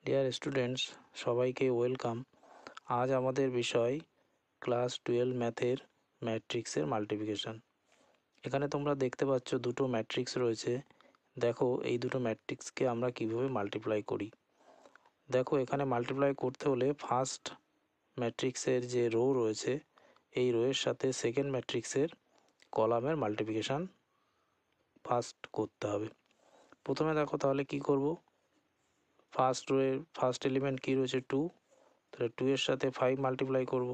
Dear students, সবাইকে welcome. আজ আমাদের বিষয় ক্লাস 12 ম্যাথের ম্যাট্রিক্সের মাল্টিপ্লিকেশন। এখানে তোমরা দেখতে পাচ্ছ দুটো ম্যাট্রিক্স রয়েছে। দেখো এই দুটো ম্যাট্রিক্সকে আমরা কিভাবে মাল্টিপ্লাই করি। দেখো এখানে মাল্টিপ্লাই করতে হলে ফার্স্ট ম্যাট্রিক্সের যে রো রয়েছে এই রোয়ের সাথে সেকেন্ড ম্যাট্রিক্সের কলামের মাল্টিপ্লিকেশান ফার্স্ট করতে হবে। প্রথমে দেখো তাহলে কি করব, ফার্স্ট রোয়ের ফার্স্ট এলিমেন্ট কী রয়েছে 2, তাহলে 2 এর সাথে 5 মাল্টিপ্লাই করব।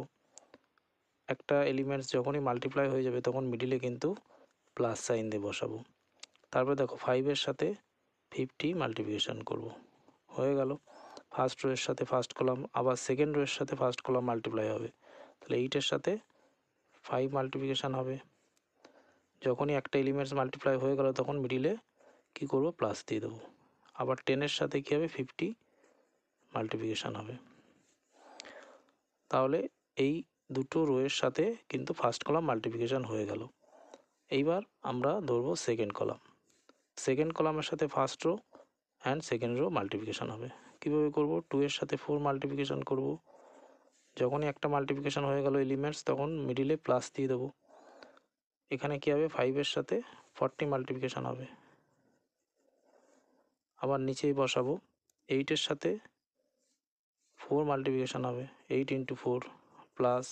একটা এলিমেন্টস যখনই মাল্টিপ্লাই হয়ে যাবে তখন মিডিলে কিন্তু প্লাস সাইন দিয়ে বসাবো। তারপর দেখো 5 এর সাথে 50 মাল্টিপ্লিকেশান করব। হয়ে গেল, ফার্স্ট রোয়ের সাথে ফার্স্ট কলাম, আবার সেকেন্ড রোয়ের সাথে ফার্স্ট কলাম মাল্টিপ্লাই হবে, তাহলে 8 এর সাথে 5 মাল্টিপ্লিকেশান হবে। যখনই একটা এলিমেন্টস মাল্টিপ্লাই হয়ে গেল তখন মিডিলে কী করব, প্লাস দিয়ে দেবো। আবার 10 এর সাথে কী হবে, 50 মাল্টিপ্লিকেশান হবে। তাহলে এই দুটো রোয়ের সাথে কিন্তু ফার্স্ট কলাম মাল্টিপ্লিকেশান হয়ে গেল। এইবার আমরা ধরবো সেকেন্ড কলাম। সেকেন্ড কলামের সাথে first row and second rho multiplication হবে। কীভাবে করব, 2 এর সাথে 4 মাল্টিপ্লিকেশান করব। যখনই একটা মাল্টিপ্লিকেশান হয়ে গেল এলিমেন্টস তখন মিডিলে প্লাস দিয়ে দেবো। এখানে কী হবে, 5 এর সাথে 40 মাল্টিপ্লিকেশান হবে। আবার নিচেই বসাবো, 8 এর সাথে 4 মাল্টিপ্লিকেশান হবে, 8 ইন্টু 4, প্লাস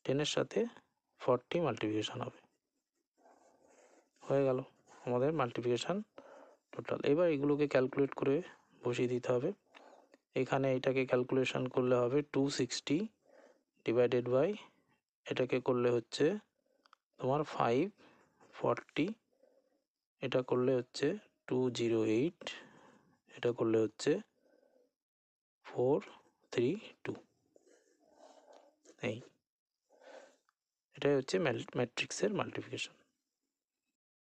10 এর সাথে 40 মাল্টিপ্লিকেশান হবে। হয়ে গেল আমাদের মাল্টিপ্লিকেশান টোটাল। এবার এগুলোকে ক্যালকুলেট করে বসিয়ে দিতে হবে। এখানে এটাকে ক্যালকুলেশন করলে হবে 260 ডিভাইডেড বাই, এটাকে করলে হচ্ছে তোমার 540, এটা করলে হচ্ছে 208, এটা করলে হচ্ছে 432। এটাই হচ্ছে ম্যাট্রিক্সের মাল্টিপ্লিকেশন।